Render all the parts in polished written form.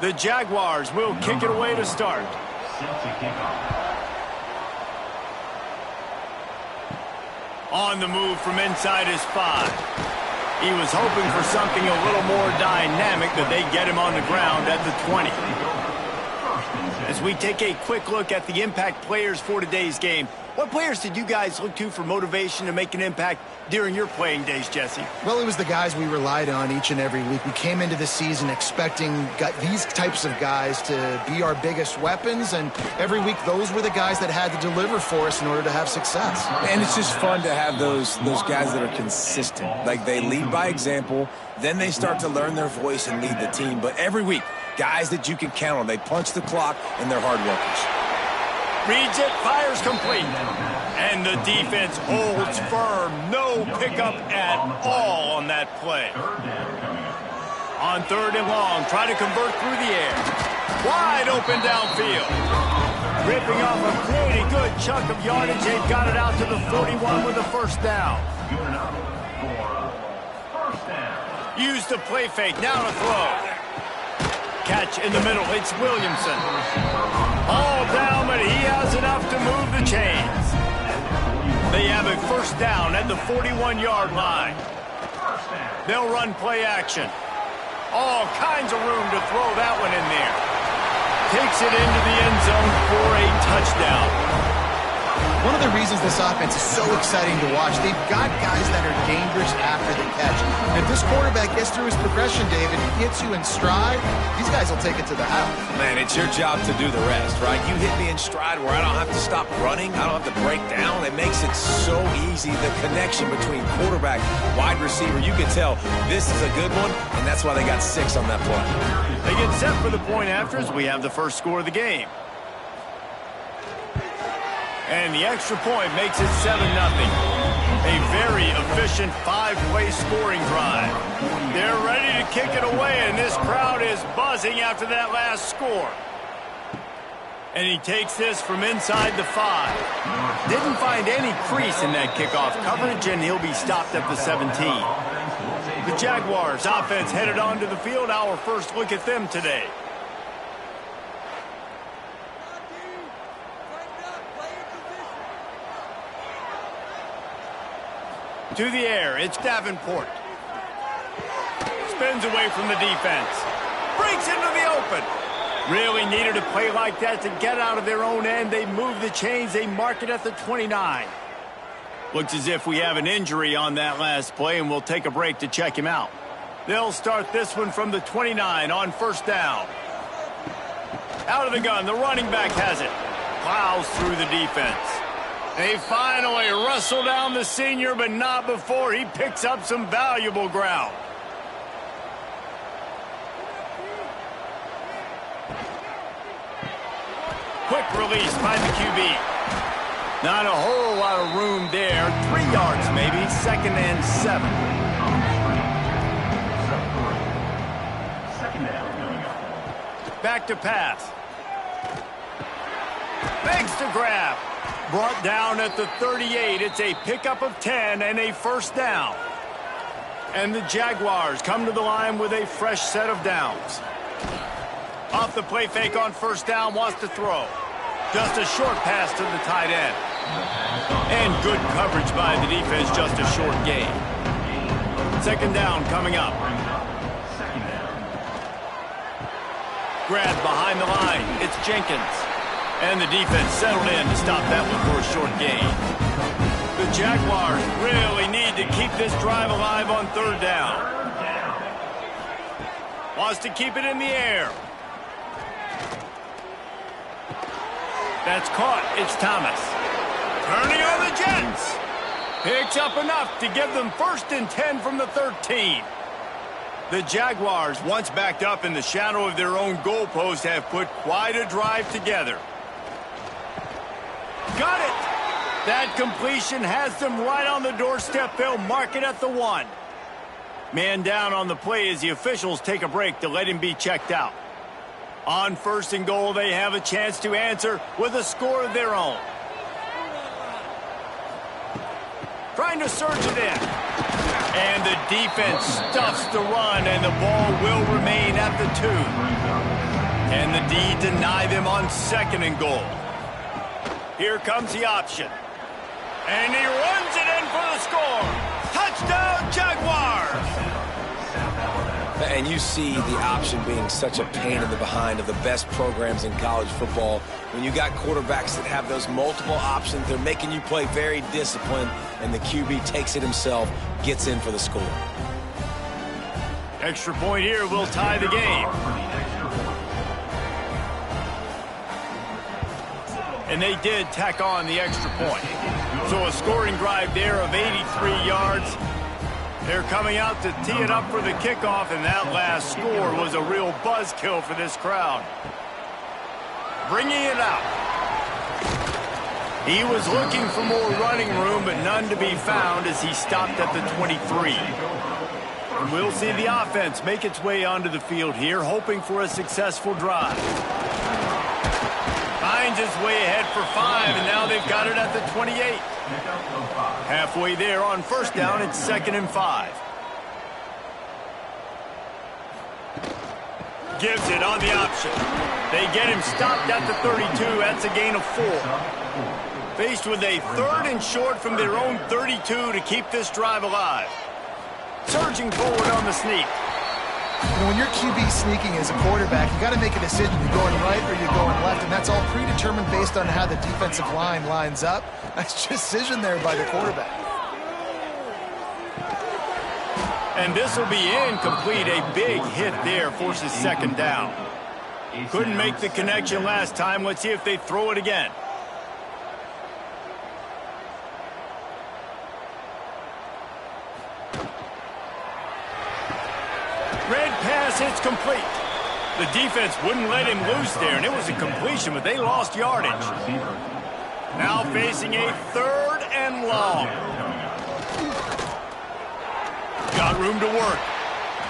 The Jaguars will kick it away to start. On the move from inside his 5. He was hoping for something a little more dynamic, but they get him on the ground at the 20. As we take a quick look at the impact players for today's game, what players did you guys look to for motivation to make an impact during your playing days, Jesse? Well, it was the guys we relied on each and every week. We came into the season expecting these types of guys to be our biggest weapons, and every week those were the guys that had to deliver for us in order to have success. And it's just fun to have those guys that are consistent. Like, they lead by example, then they start to learn their voice and lead the team. But every week, guys that you can count on. They punch the clock, and they're hard workers. Reads it, fires complete. And the defense holds firm. No pickup at all on that play. On 3rd and long, try to convert through the air. Wide open downfield. Ripping off a pretty good chunk of yardage. They've got it out to the 41 with a first down. Use the play fake. Now to throw. Catch in the middle. It's Williamson. All down, but he has enough to move the chains. They have a first down at the 41-yard line. They'll run play action. All kinds of room to throw that one in there. Takes it into the end zone for a touchdown. One of the reasons this offense is so exciting to watch, they've got guys that are dangerous after the catch. And if this quarterback gets through his progression, David, he hits you in stride, these guys will take it to the house. Man, it's your job to do the rest, right? You hit me in stride where I don't have to stop running. I don't have to break down. It makes it so easy. The connection between quarterback, wide receiver, you can tell this is a good one, and that's why they got 6 on that play. They get set for the point after as we have the first score of the game. And the extra point makes it 7-0. A very efficient 5-play scoring drive. They're ready to kick it away, and this crowd is buzzing after that last score. And he takes this from inside the 5. Didn't find any crease in that kickoff coverage, and he'll be stopped at the 17. The Jaguars offense headed onto the field. Our first look at them today. To the air, it's Davenport. Spins away from the defense. Breaks into the open. Really needed a play like that to get out of their own end. They move the chains. They mark it at the 29. Looks as if we have an injury on that last play, and we'll take a break to check him out. They'll start this one from the 29 on first down. Out of the gun, the running back has it. Plows through the defense. They finally wrestle down the senior, but not before he picks up some valuable ground. Quick release by the QB. Not a whole lot of room there. 3 yards maybe, 2nd and 7. Back to pass. Begs to grab. Brought down at the 38. It's a pickup of 10 and a first down. And the Jaguars come to the line with a fresh set of downs. Off the play fake on first down, wants to throw. Just a short pass to the tight end. And good coverage by the defense, just a short gain. 2nd down coming up. Grab behind the line. It's Jenkins. And the defense settled in to stop that one for a short gain. The Jaguars really need to keep this drive alive on 3rd down. Wants to keep it in the air. That's caught. It's Thomas. Turning on the Jets. Picks up enough to give them 1st and 10 from the 13. The Jaguars, once backed up in the shadow of their own goalpost, have put quite a drive together. Got it! That completion has them right on the doorstep. They'll mark it at the 1. Man down on the play as the officials take a break to let him be checked out. On 1st and goal, they have a chance to answer with a score of their own. Trying to surge it in. And the defense stuffs the run, and the ball will remain at the 2. And the D deny them on 2nd and goal. Here comes the option. And he runs it in for the score. Touchdown, Jaguars! And you see the option being such a pain in the behind of the best programs in college football. When you got quarterbacks that have those multiple options, they're making you play very disciplined, and the QB takes it himself, gets in for the score. Extra point here will tie the game. And they did tack on the extra point. So a scoring drive there of 83 yards. They're coming out to tee it up for the kickoff, and that last score was a real buzzkill for this crowd. Bringing it out. He was looking for more running room, but none to be found as he stopped at the 23. And we'll see the offense make its way onto the field here, hoping for a successful drive. Finds his way ahead for 5, and now they've got it at the 28. Halfway there on 1st down, it's 2nd and 5. Gives it on the option. They get him stopped at the 32. That's a gain of 4. Faced with a 3rd and short from their own 32 to keep this drive alive. Surging forward on the sneak. You know, when you're QB sneaking as a quarterback, you got to make a decision. You're going right or you're going left, and that's all predetermined based on how the defensive line lines up. Nice decision there by the quarterback. And this will be incomplete. A big hit there forces 2nd down. Couldn't make the connection last time. Let's see if they throw it again. Red pass hits complete. The defense wouldn't let him loose there, and it was a completion, but they lost yardage. Now facing a 3rd and long. Got room to work.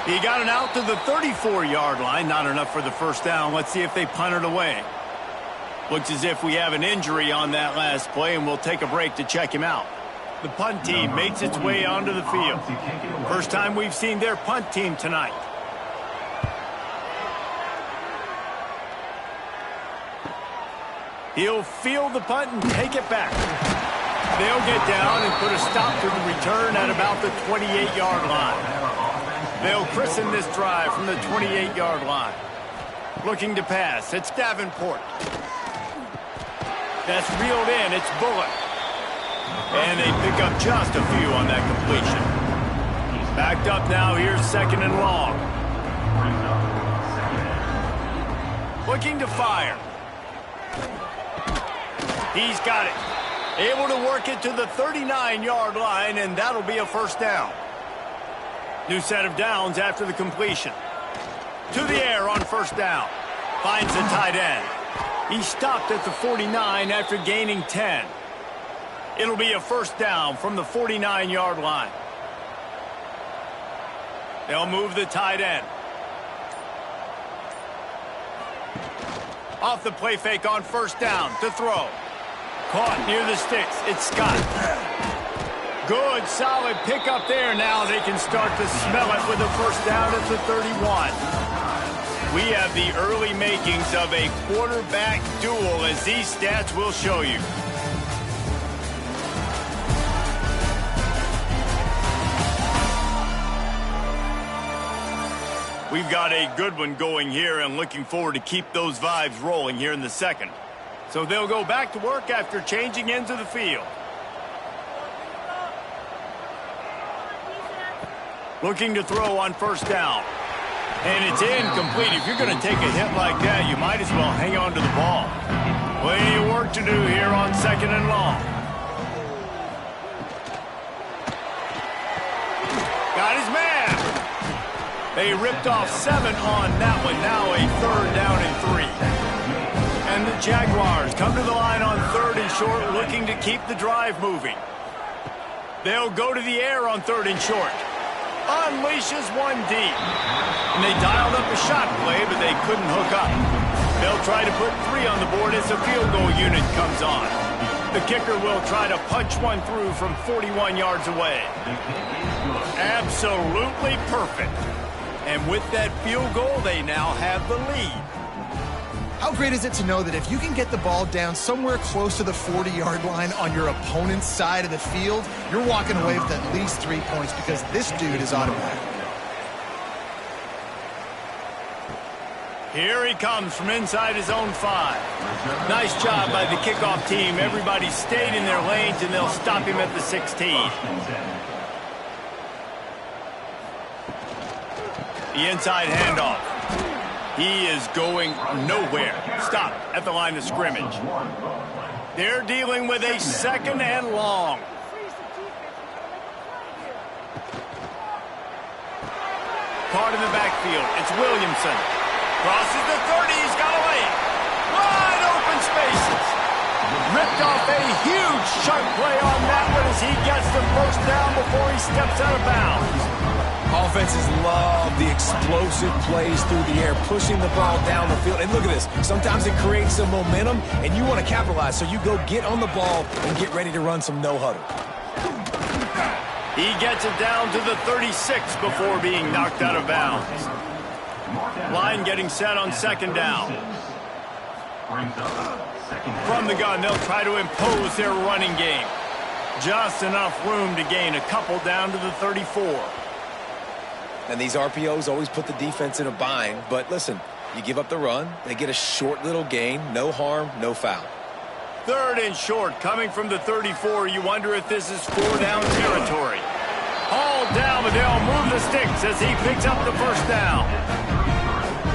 He got it out to the 34-yard line. Not enough for the 1st down. Let's see if they punt it away. Looks as if we have an injury on that last play, and we'll take a break to check him out. The punt team makes its way onto the field. First time we've seen their punt team tonight. He'll field the punt and take it back. They'll get down and put a stop to the return at about the 28-yard line. They'll christen this drive from the 28-yard line. Looking to pass. It's Davenport. That's reeled in. It's Bullock. And they pick up just a few on that completion. Backed up now. Here's 2nd and long. Looking to fire. He's got it. Able to work it to the 39-yard line, and that'll be a 1st down. New set of downs after the completion. To the air on 1st down. Finds the tight end. He stopped at the 49 after gaining 10. It'll be a 1st down from the 49-yard line. They'll move the tight end. Off the play fake on 1st down to throw. Caught near the sticks. It's Scott. Good, solid pickup there. Now they can start to smell it with a 1st down at the 31. We have the early makings of a quarterback duel, as these stats will show you. We've got a good one going here, and looking forward to keep those vibes rolling here in the 2nd. So they'll go back to work after changing into the field. Looking to throw on 1st down. And it's incomplete. If you're going to take a hit like that, you might as well hang on to the ball. Plenty of work to do here on 2nd and long. Got his man. They ripped off 7 on that one. Now a 3rd down and 3. And the Jaguars come to the line on 3rd and short, looking to keep the drive moving. They'll go to the air on 3rd and short. Unleashes one deep. And they dialed up a shot play, but they couldn't hook up. They'll try to put 3 on the board as the field goal unit comes on. The kicker will try to punch one through from 41 yards away. Absolutely perfect. And with that field goal, they now have the lead. How great is it to know that if you can get the ball down somewhere close to the 40-yard line on your opponent's side of the field, you're walking away with at least 3 points because this dude is automatic. Here he comes from inside his own 5. Nice job by the kickoff team. Everybody stayed in their lanes, and they'll stop him at the 16. The inside handoff. He is going nowhere. Stop at the line of scrimmage. They're dealing with a 2nd and long. Caught in the backfield. It's Williamson. Crosses the 30. He's got away. Wide open spaces. Ripped off a huge sharp play on that one as he gets the first down before he steps out of bounds. Offenses love the explosive plays through the air, pushing the ball down the field. And look at this. Sometimes it creates some momentum, and you want to capitalize. So you go get on the ball and get ready to run some no-huddle. He gets it down to the 36 before being knocked out of bounds. Line getting set on 2nd down. From the gun, they'll try to impose their running game. Just enough room to gain a couple down to the 34. And these RPOs always put the defense in a bind. But listen, you give up the run, they get a short little gain, no harm, no foul. 3rd and short coming from the 34. You wonder if this is 4-down territory. Hauled down, but they'll move the sticks as he picks up the first down.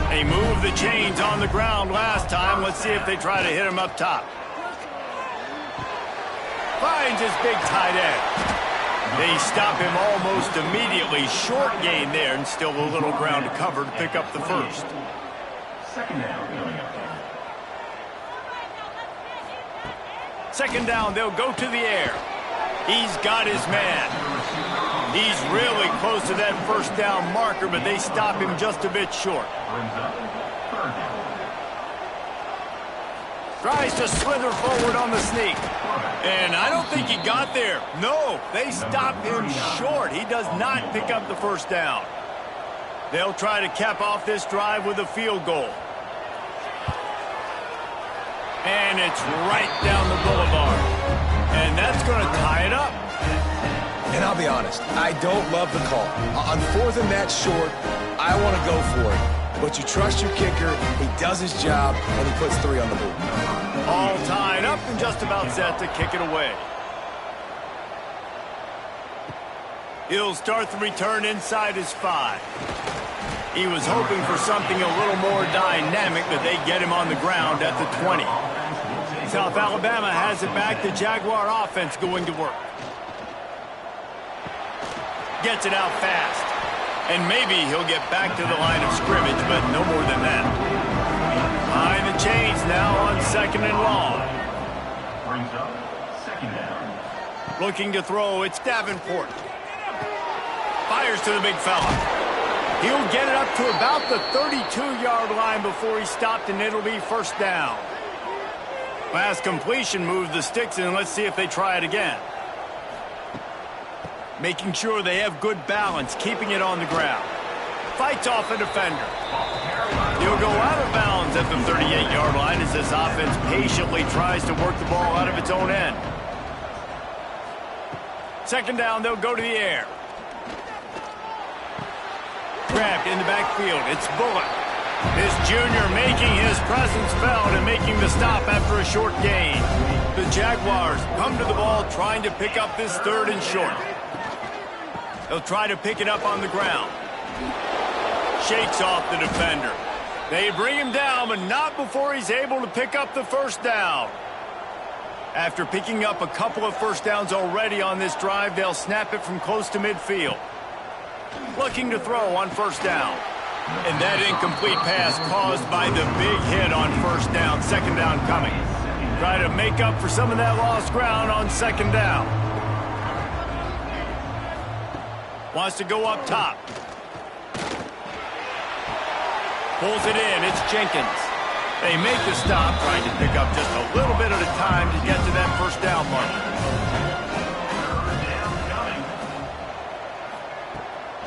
They moved the chains on the ground last time. Let's see if they try to hit him up top. Finds his big tight end. They stop him almost immediately. Short gain there, and still a little ground to cover to pick up the first. 2nd down, they'll go to the air. He's got his man. He's really close to that first down marker, but they stop him just a bit short. Tries to slither forward on the sneak. And I don't think he got there. No, they stop him short. He does not pick up the first down. They'll try to cap off this drive with a field goal. And it's right down the boulevard. And that's going to tie it up. And I'll be honest, I don't love the call. On 4th and that short, I want to go for it. But you trust your kicker, he does his job, and he puts 3 on the board. All tied up and just about set to kick it away. He'll start the return inside his 5. He was hoping for something a little more dynamic, but they get him on the ground at the 20. South Alabama has it back. The Jaguar offense going to work. Gets it out fast. And maybe he'll get back to the line of scrimmage, but no more than that. Behind the chains now on 2nd and long. Looking to throw, it's Davenport. Fires to the big fella. He'll get it up to about the 32-yard line before he stopped, and it'll be first down. Last completion moved the sticks, and let's see if they try it again. Making sure they have good balance, keeping it on the ground. Fights off a defender. He'll go out of bounds at the 38-yard line as this offense patiently tries to work the ball out of its own end. 2nd down, they'll go to the air. Grabbed in the backfield, it's Bullock. This junior making his presence felt and making the stop after a short gain. The Jaguars come to the ball trying to pick up this 3rd and short. They'll try to pick it up on the ground. Shakes off the defender. They bring him down, but not before he's able to pick up the first down. After picking up a couple of first downs already on this drive, they'll snap it from close to midfield. Looking to throw on first down. And that incomplete pass caused by the big hit on first down. 2nd down coming. Try to make up for some of that lost ground on 2nd down. Wants to go up top. Pulls it in. It's Jenkins. They make the stop, trying to pick up just a little bit at a time to get to that first down mark.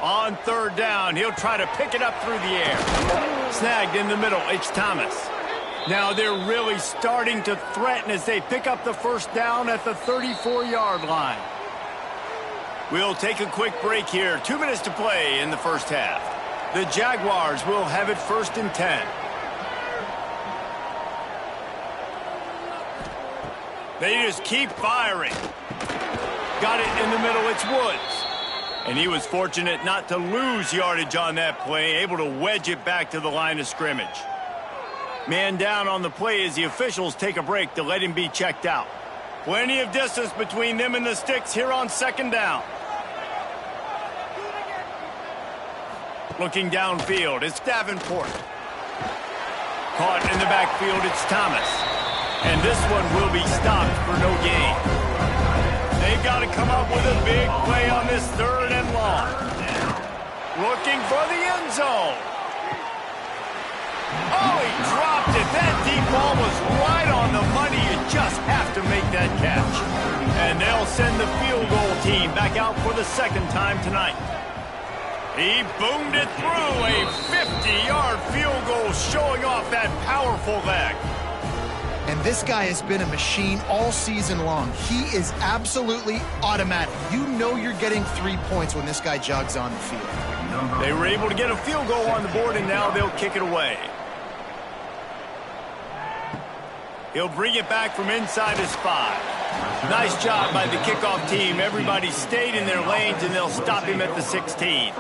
On third down, he'll try to pick it up through the air. Snagged in the middle, it's Thomas. Now they're really starting to threaten as they pick up the first down at the 34-yard line. We'll take a quick break here. 2 minutes to play in the first half. The Jaguars will have it 1st and 10. They just keep firing. Got it in the middle, it's Woods. And he was fortunate not to lose yardage on that play, able to wedge it back to the line of scrimmage. Man down on the play as the officials take a break to let him be checked out. Plenty of distance between them and the sticks here on 2nd down. Looking downfield, it's Davenport. Caught in the backfield, it's Thomas. And this one will be stopped for no gain. They've got to come up with a big play on this 3rd and long. Looking for the end zone. Oh, he dropped it. That deep ball was right on the money. You just have to make that catch. And they'll send the field goal team back out for the 2nd time tonight. He boomed it through a 50-yard field goal, showing off that powerful leg. And this guy has been a machine all season long. He is absolutely automatic. You know you're getting 3 points when this guy jogs on the field. They were able to get a field goal on the board, and now they'll kick it away. He'll bring it back from inside his 5. Nice job by the kickoff team. Everybody stayed in their lanes, and they'll stop him at the 16.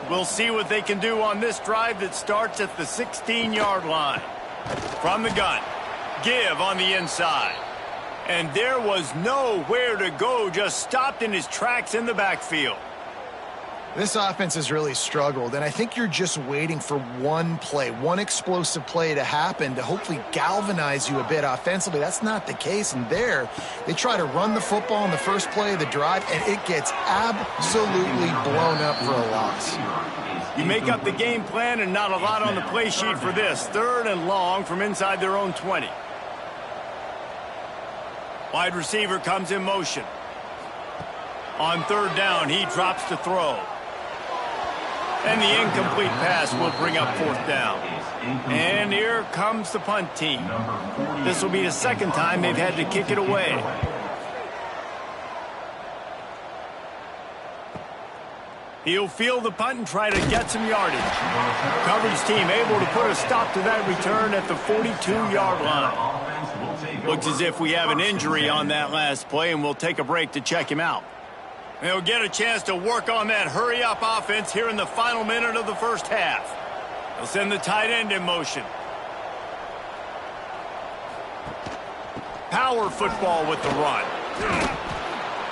We'll see what they can do on this drive that starts at the 16-yard line. From the gun. Give on the inside. And there was nowhere to go, just stopped in his tracks in the backfield. This offense has really struggled, and I think you're just waiting for one play, one explosive play to happen to hopefully galvanize you a bit offensively. That's not the case, and there, they try to run the football in the first play of the drive, and it gets absolutely blown up for a loss. You make up the game plan and not a lot on the play sheet for this. 3rd and long from inside their own 20. Wide receiver comes in motion. On 3rd down, he drops to throw. And the incomplete pass will bring up 4th down. And here comes the punt team. This will be the 2nd time they've had to kick it away. He'll field the punt and try to get some yardage. Coverage team able to put a stop to that return at the 42-yard line. Looks as if we have an injury on that last play, and we'll take a break to check him out. They'll get a chance to work on that hurry-up offense here in the final minute of the first half. They'll send the tight end in motion. Power football with the run.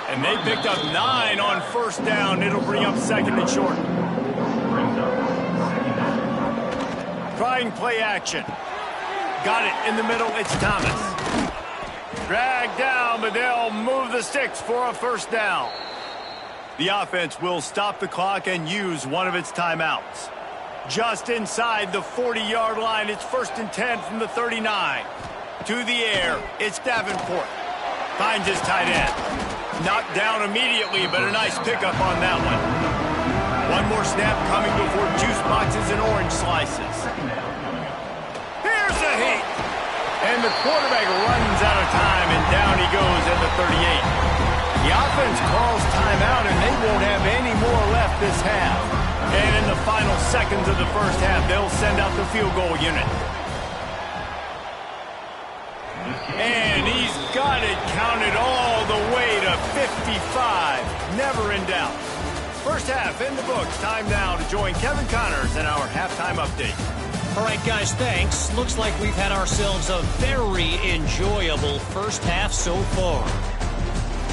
And they picked up 9 on 1st down. It'll bring up 2nd and short. Trying play action. Got it in the middle. It's Thomas. Dragged down, but they'll move the sticks for a 1st down. The offense will stop the clock and use one of its timeouts. Just inside the 40-yard line, it's 1st and 10 from the 39. To the air, it's Davenport. Finds his tight end. Knocked down immediately, but a nice pickup on that one. One more snap coming before juice boxes and orange slices. Here's a heat. And the quarterback runs out of time, and down he goes at the 38. The offense calls timeout, and they won't have any more left this half. And in the final seconds of the first half, they'll send out the field goal unit. And he's got it counted all the way to 55. Never in doubt. First half in the books. Time now to join Kevin Connors in our halftime update. All right, guys, thanks. Looks like we've had ourselves a very enjoyable first half so far.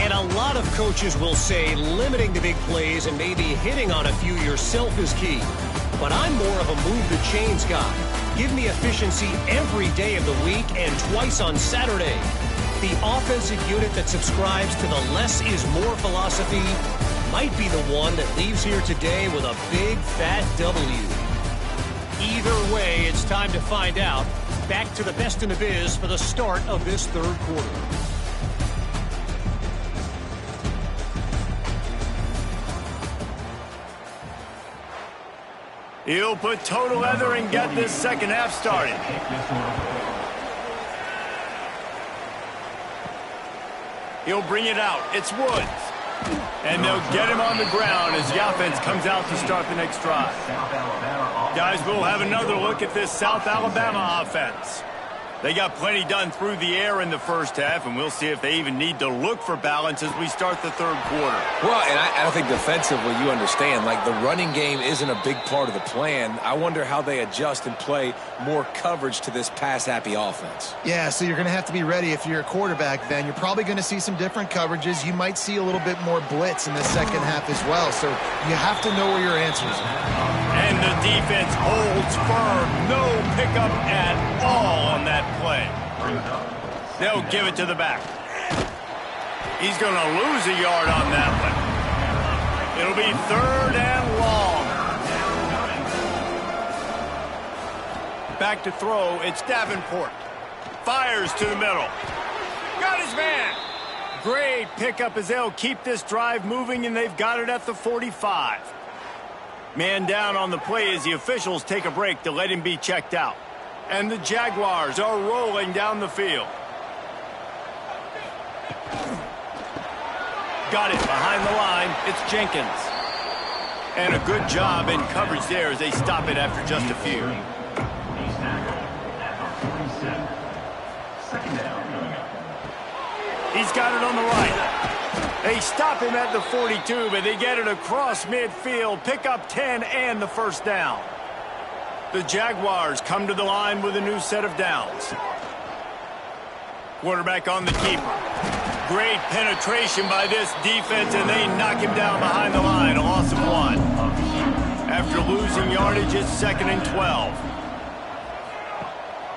And a lot of coaches will say limiting the big plays and maybe hitting on a few yourself is key. But I'm more of a move the chains guy. Give me efficiency every day of the week and twice on Saturday. The offensive unit that subscribes to the less is more philosophy might be the one that leaves here today with a big fat W. Either way, it's time to find out. back to the best in the biz for the start of this third quarter. He'll put total leather and get this second half started. He'll bring it out. It's Woods. And they'll get him on the ground as the offense comes out to start the next drive. Guys, we'll have another look at this South Alabama offense. They got plenty done through the air in the first half, and we'll see if they even need to look for balance as we start the third quarter. Well, and I think defensively, you understand, like the running game isn't a big part of the plan. I wonder how they adjust and play more coverage to this pass-happy offense. Yeah, so you're going to have to be ready if you're a quarterback then. You're probably going to see some different coverages. You might see a little bit more blitz in the second half as well, so you have to know where your answers are. And the defense holds firm. No pickup at all on that play. They'll give it to the back. He's going to lose a yard on that one. It'll be third and long. Back to throw. It's Davenport. Fires to the middle. Got his man. Great pickup as they'll keep this drive moving, and they've got it at the 45. Man down on the play as the officials take a break to let him be checked out. And the Jaguars are rolling down the field. Got it behind the line. It's Jenkins. And a good job in coverage there as they stop it after just a few. He's got it on the right. They stop him at the 42, but they get it across midfield, pick up 10 and the first down. The Jaguars come to the line with a new set of downs. Quarterback on the keeper. Great penetration by this defense, and they knock him down behind the line, a loss of 1. After losing yardage, it's 2nd and 12.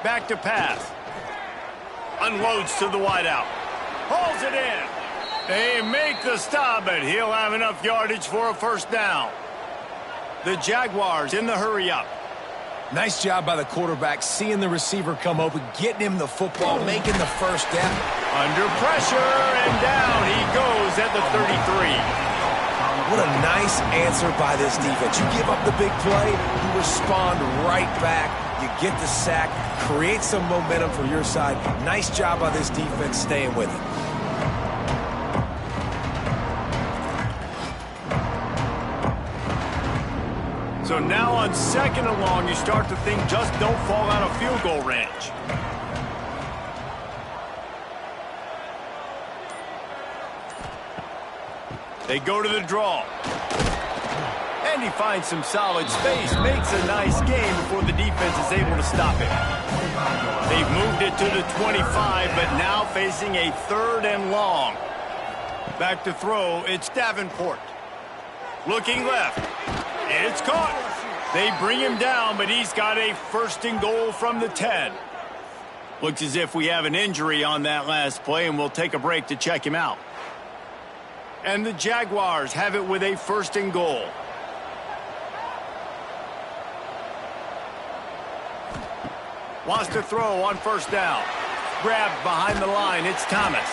Back to pass. Unloads to the wideout. Hauls it in. They make the stop, but he'll have enough yardage for a first down. The Jaguars in the hurry-up. Nice job by the quarterback, seeing the receiver come open, getting him the football, making the first down. Under pressure, and down he goes at the 33. What a nice answer by this defense. You give up the big play, you respond right back, you get the sack, create some momentum for your side. Nice job by this defense staying with it. So now on 2nd and long, you start to think just don't fall out of field goal range. They go to the draw. And he finds some solid space, makes a nice game before the defense is able to stop it. They've moved it to the 25, but now facing a 3rd and long. Back to throw, it's Davenport. Looking left. It's caught. They bring him down, but he's got a 1st and goal from the 10. Looks as if we have an injury on that last play, and we'll take a break to check him out. And the Jaguars have it with a 1st and goal. Wants to throw on 1st down. Grabbed behind the line, it's Thomas.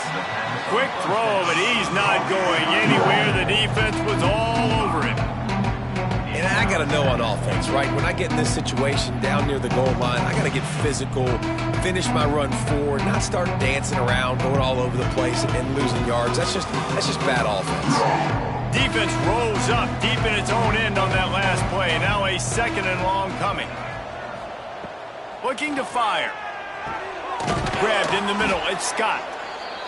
Quick throw, but he's not going anywhere. The defense was all over him. And I got to know on offense, right? When I get in this situation down near the goal line, I got to get physical, finish my run forward, not start dancing around, going all over the place and losing yards. That's just bad offense. Defense rolls up deep in its own end on that last play. Now a 2nd and long coming. Looking to fire. Grabbed in the middle. It's Scott.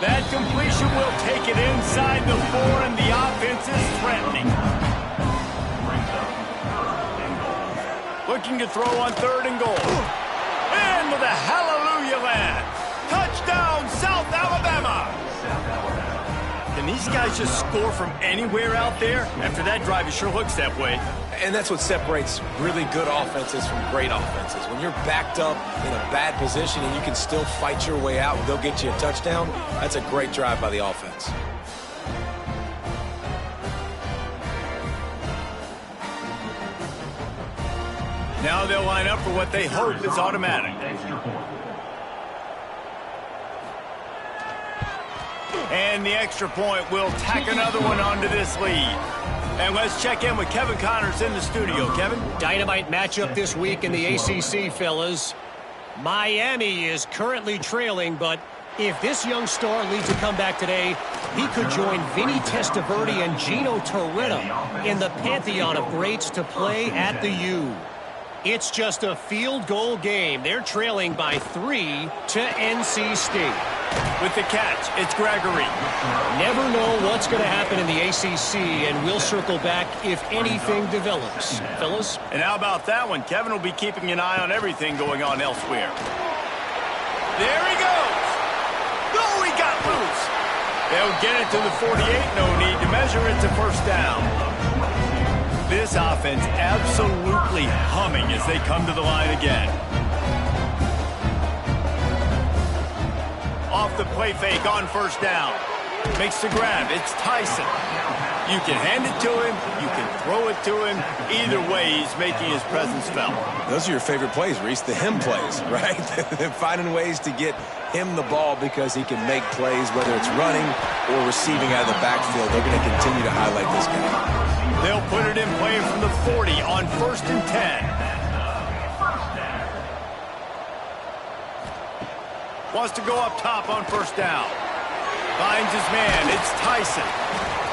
That completion will take it inside the 4, and the offense is threatening. Looking to throw on 3rd and goal. And with a hallelujah land. Touchdown, South Alabama. Can these guys just score from anywhere out there? After that drive, it sure looks that way. And that's what separates really good offenses from great offenses. When you're backed up in a bad position and you can still fight your way out and go get you a touchdown, that's a great drive by the offense. Now they'll line up for what they hope is automatic. And the extra point will tack another one onto this lead. And let's check in with Kevin Connors in the studio. Kevin? Dynamite matchup this week in the ACC, fellas. Miami is currently trailing, but if this young star leads a comeback today, he could join Vinny Testaverde and Gino Torretta in the pantheon of greats to play at the U. It's just a field goal game. They're trailing by 3 to NC State. With the catch, it's Gregory. Never know what's going to happen in the ACC, and we'll circle back if anything develops. Fellas? And how about that one? Kevin will be keeping an eye on everything going on elsewhere. There he goes. Oh, he got loose. They'll get it to the 48. No need to measure it to first down. This offense absolutely humming as they come to the line again. Off the play fake on first down. Makes the grab. It's Tyson. You can hand it to him. You can throw it to him. Either way, he's making his presence felt. Those are your favorite plays, Reese, the him plays, right? Finding ways to get him the ball because he can make plays, whether it's running or receiving out of the backfield. They're going to continue to highlight this guy. They'll put it in play from the 40 on 1st and 10. Wants to go up top on first down. Finds his man. It's Tyson.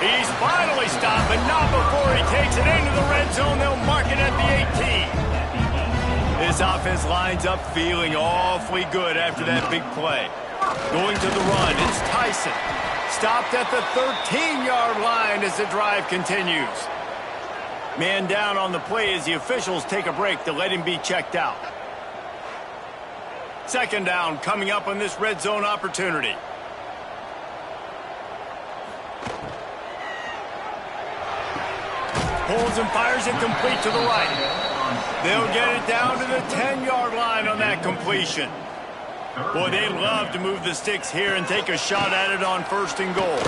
He's finally stopped, but not before he takes it into the red zone. They'll mark it at the 18. This offense lines up feeling awfully good after that big play. Going to the run. It's Tyson. Stopped at the 13-yard line as the drive continues. Man down on the play as the officials take a break to let him be checked out. Second down coming up on this red zone opportunity. Pulls and fires it complete to the right. They'll get it down to the 10-yard line on that completion. Boy, they love to move the sticks here and take a shot at it on 1st and goal.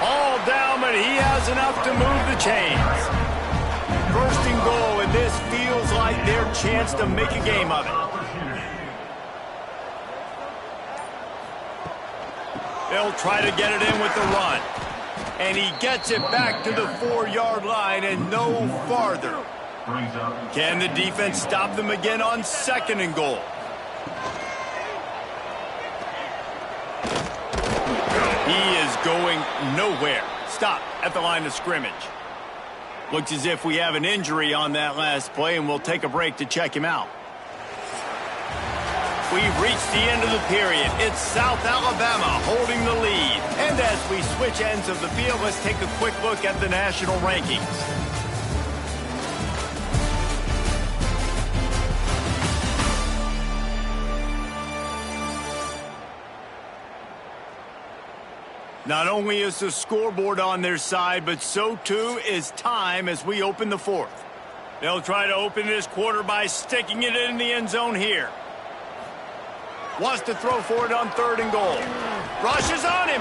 All down, but he has enough to move the chains. 1st and goal, and this feels like their chance to make a game of it. They'll try to get it in with the run. And he gets it back to the 4-yard line and no farther. Can the defense stop them again on 2nd and goal? He is going nowhere. Stop at the line of scrimmage. Looks as if we have an injury on that last play, and we'll take a break to check him out. We've reached the end of the period. It's South Alabama holding the lead. And as we switch ends of the field, let's take a quick look at the national rankings. Not only is the scoreboard on their side, but so too is time as we open the 4th. They'll try to open this quarter by sticking it in the end zone here. Wants to throw for it on 3rd and goal. Rushes on him.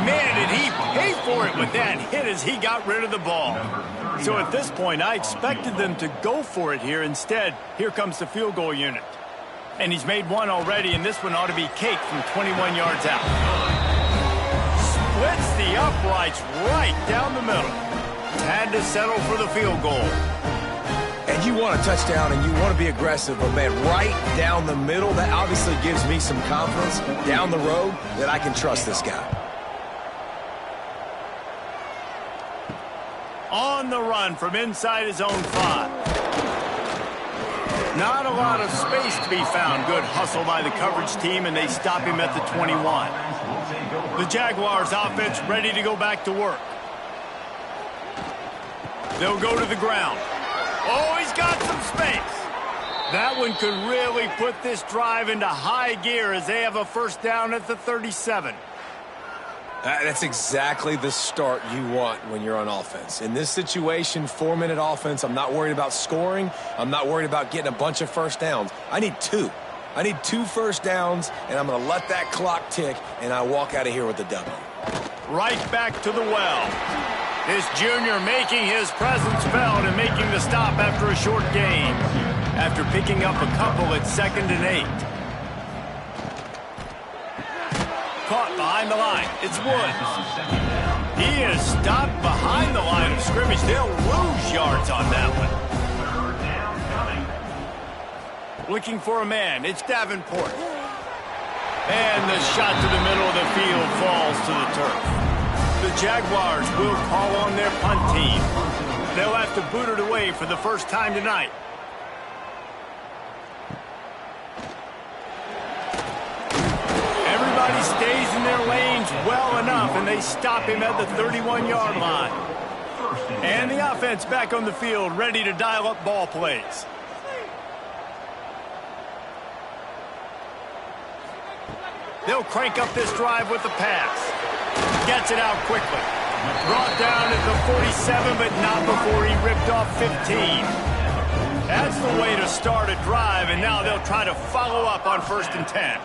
Man, did he pay for it with that hit as he got rid of the ball. So at this point, I expected them to go for it here. Instead, here comes the field goal unit. And he's made one already, and this one ought to be cake from 21 yards out. Splits the uprights right down the middle. Had to settle for the field goal. And you want a touchdown and you want to be aggressive, but man, right down the middle, that obviously gives me some confidence down the road that I can trust this guy. On the run from inside his own 5. Not a lot of space to be found. Good hustle by the coverage team, and they stop him at the 21. The Jaguars offense ready to go back to work. They'll go to the ground. Oh, he's got some space. That one could really put this drive into high gear as they have a first down at the 37. That's exactly the start you want when you're on offense. In this situation, 4-minute offense, I'm not worried about scoring. I'm not worried about getting a bunch of first downs. I need 2. I need 2 first downs, and I'm going to let that clock tick, and I walk out of here with the W. Right back to the well. This junior making his presence felt and making the stop after a short gain. After picking up a couple at 2nd and 8. caught behind the line. It's Woods. He is stopped behind the line of scrimmage. They'll lose yards on that one. Looking for a man. It's Davenport. And the shot to the middle of the field falls to the turf. The Jaguars will call on their punt team. They'll have to boot it away for the first time tonight. Everybody stays in their lanes well enough, and they stop him at the 31-yard line. And the offense back on the field, ready to dial up ball plays. They'll crank up this drive with the pass. Gets it out quickly. Brought down at the 47, but not before he ripped off 15. That's the way to start a drive, and now they'll try to follow up on 1st and 10.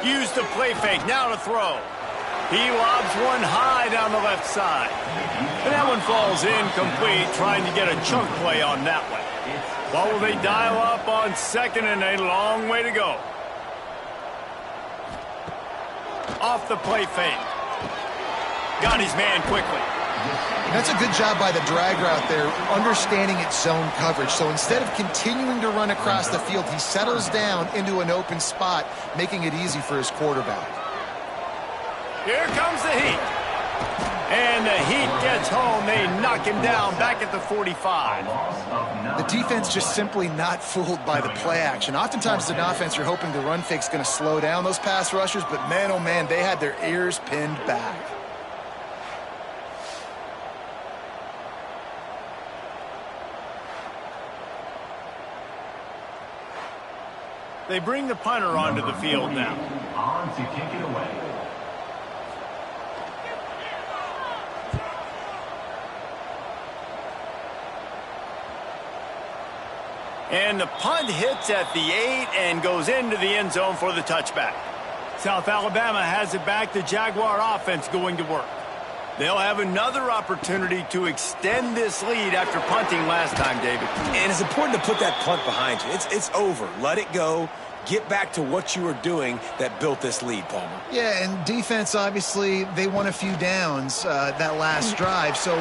Use the play fake, now to throw. He lobs one high down the left side. And that one falls incomplete, trying to get a chunk play on that one. What will they dial up on 2nd and a long way to go? Off the play fake. Got his man quickly. That's a good job by the drag route there, understanding its zone coverage. So instead of continuing to run across the field, he settles down into an open spot, making it easy for his quarterback. Here comes the Heat. And the Heat gets home. They knock him down back at the 45. The defense just simply not fooled by the play action. Oftentimes as an offense, you're hoping the run fake's going to slow down those pass rushers, but man, oh man, they had their ears pinned back. They bring the punter onto the field now. On to kick it away. And the punt hits at the 8 and goes into the end zone for the touchback. South Alabama has it back. The Jaguar offense going to work. They'll have another opportunity to extend this lead after punting last time, David. And it's important to put that punt behind you. It's over. Let it go. Get back to what you were doing that built this lead, Palmer. Yeah, and defense, obviously, they won a few downs that last drive, so...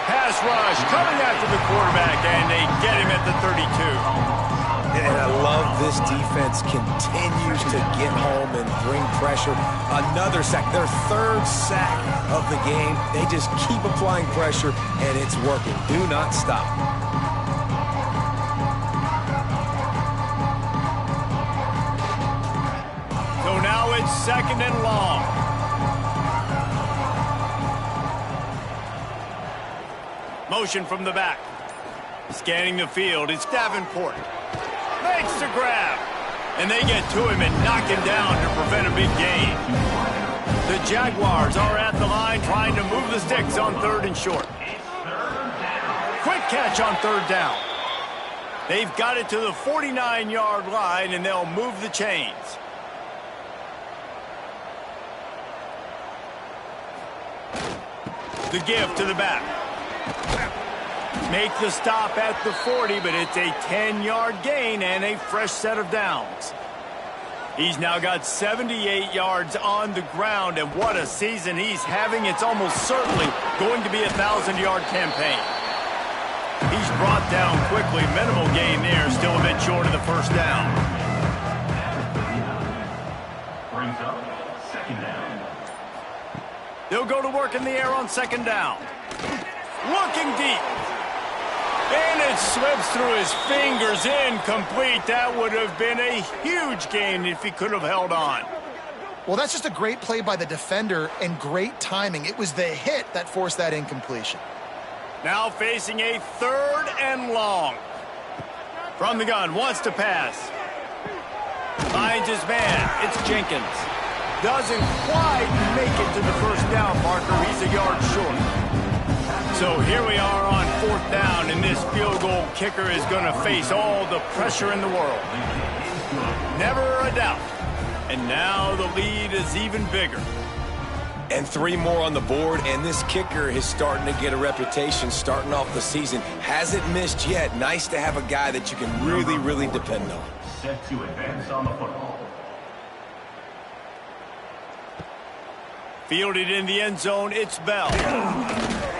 Pass rush coming after the quarterback, and they get him at the 32. And I love this defense continues to get home and bring pressure. Another sack, their 3rd sack of the game. They just keep applying pressure, and it's working. Do not stop. So now it's 2nd and long. Motion from the back. Scanning the field, it's Davenport. Makes the grab. And they get to him and knock him down to prevent a big gain. The Jaguars are at the line trying to move the sticks on 3rd and short. Quick catch on 3rd down. They've got it to the 49-yard line, and they'll move the chains. The give to the back. Make the stop at the 40, but it's a 10-yard gain and a fresh set of downs. He's now got 78 yards on the ground, and what a season he's having. It's almost certainly going to be a 1,000-yard campaign. He's brought down quickly. Minimal gain there, still a bit short of the 1st down. Brings up 2nd down. They'll go to work in the air on 2nd down. Looking deep. And it slips through his fingers, incomplete. That would have been a huge gain if he could have held on. Well, that's just a great play by the defender and great timing. It was the hit that forced that incompletion. Now facing a 3rd and long. From the gun, wants to pass. Finds his man. It's Jenkins. Doesn't quite make it to the 1st down marker. He's a yard short. So here we are on 4th down, and this field goal kicker is going to face all the pressure in the world. Never a doubt. And now the lead is even bigger. And 3 more on the board, and this kicker is starting to get a reputation starting off the season. Hasn't missed yet. Nice to have a guy that you can really, really depend on. Set to advance on the football. Fielded in the end zone, it's Bell.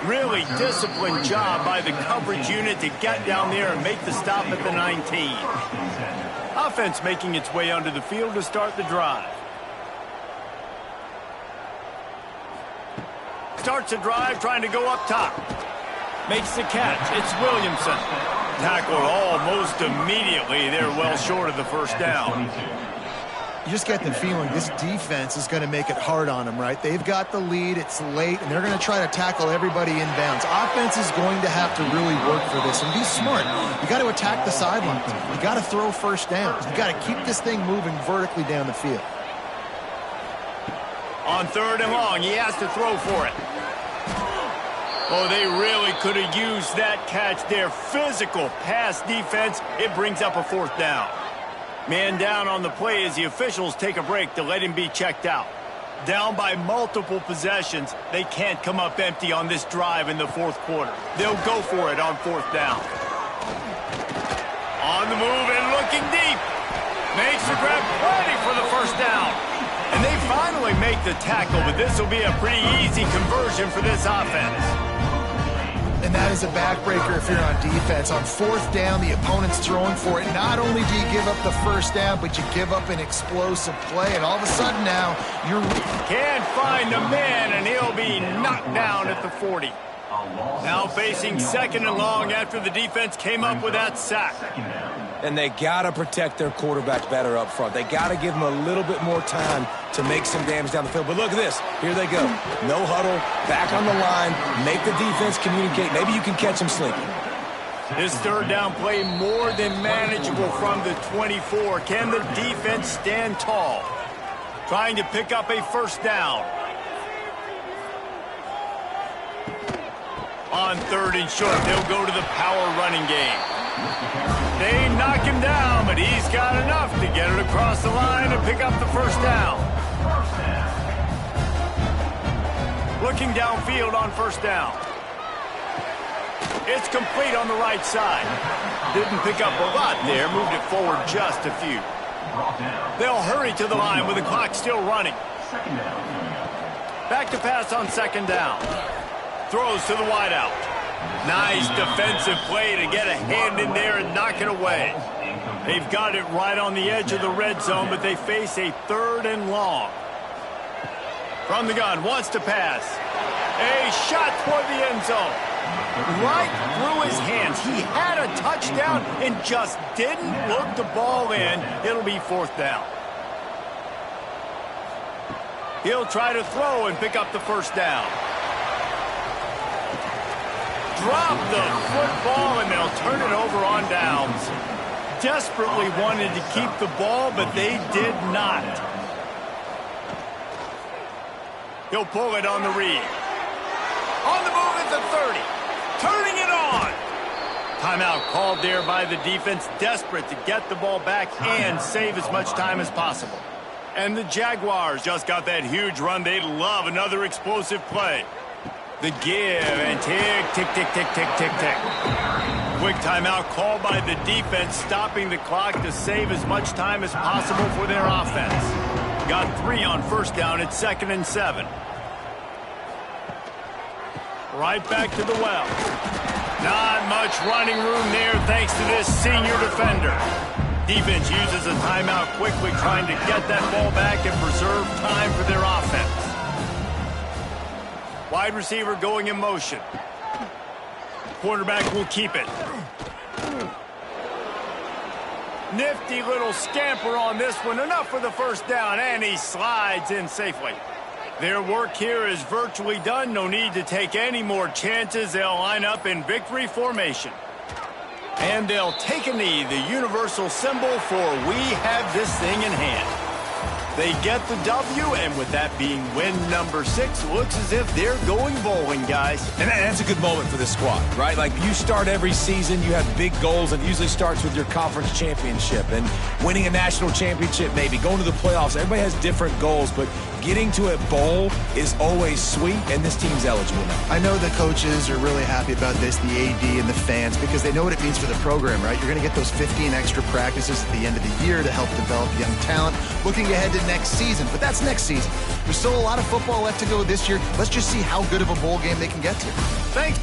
Really disciplined job by the coverage unit to get down there and make the stop at the 19. Offense making its way onto the field to start the drive. Starts the drive trying to go up top. Makes the catch. It's Williamson. Tackled almost immediately. They're well short of the first down. You just get the feeling this defense is going to make it hard on them, right? They've got the lead, it's late, and they're going to try to tackle everybody inbounds. Offense is going to have to really work for this and be smart. You got to attack the sidelines. You got to throw first downs. You got to keep this thing moving vertically down the field. On 3rd and long, he has to throw for it. Oh, they really could have used that catch. Their physical pass defense, it brings up a 4th down. Man down on the play as the officials take a break to let him be checked out. Down by multiple possessions, they can't come up empty on this drive in the 4th quarter. They'll go for it on 4th down. On the move and looking deep. Makes the grab, ready for the 1st down. And they finally make the tackle, but this will be a pretty easy conversion for this offense. And that is a backbreaker if you're on defense. On 4th down, the opponent's throwing for it. Not only do you give up the 1st down, but you give up an explosive play. And all of a sudden now, you're... Can't find a man, and he'll be knocked down at the 40. Now facing 2nd and long after the defense came up with that sack. And they got to protect their quarterback better up front. They got to give him a little bit more time to make some damage down the field. But look at this. Here they go. No huddle, back on the line, make the defense communicate. Maybe you can catch them sleeping. This 3rd down play more than manageable from the 24. Can the defense stand tall? Trying to pick up a 1st down. On 3rd and short, they'll go to the power running game. They knock him down, but he's got enough to get it across the line and pick up the 1st down. Looking downfield on 1st down. It's complete on the right side. Didn't pick up a lot there, moved it forward just a few. They'll hurry to the line with the clock still running. Back to pass on 2nd down. Throws to the wideout. Nice defensive play to get a hand in there and knock it away. They've got it right on the edge of the red zone, but they face a 3rd and long. From the gun, wants to pass. A shot toward the end zone. Right through his hands. He had a touchdown and just didn't look the ball in. It'll be 4th down. He'll try to throw and pick up the 1st down. Drop the football, and they'll turn it over on downs. Desperately wanted to keep the ball, but they did not. He'll pull it on the read. On the move at the 30. Turning it on. Timeout called there by the defense, desperate to get the ball back and save as much time as possible. And the Jaguars just got that huge run. They'd love another explosive play. The give and tick, tick, tick, tick, tick, tick, tick. Quick timeout called by the defense, stopping the clock to save as much time as possible for their offense. Got 3 on 1st down at 2nd and 7. Right back to the well. Not much running room there thanks to this senior defender. Defense uses a timeout quickly, trying to get that ball back and preserve time for their offense. Wide receiver going in motion. Quarterback will keep it. Nifty little scamper on this one. Enough for the 1st down, and he slides in safely. Their work here is virtually done. No need to take any more chances. They'll line up in victory formation. And they'll take a knee, the universal symbol for we have this thing in hand. They get the W, and with that being win number 6, looks as if they're going bowling, guys. And that's a good moment for this squad, right? Like, you start every season, you have big goals, and it usually starts with your conference championship and winning a national championship, maybe going to the playoffs. Everybody has different goals, but getting to a bowl is always sweet, and this team's eligible now. I know the coaches are really happy about this, the AD and the fans, because they know what it means for the program, right? You're going to get those 15 extra practices at the end of the year to help develop young talent. Looking ahead to next season. But that's next season. There's still a lot of football left to go this year. Let's just see how good of a bowl game they can get to. Thanks.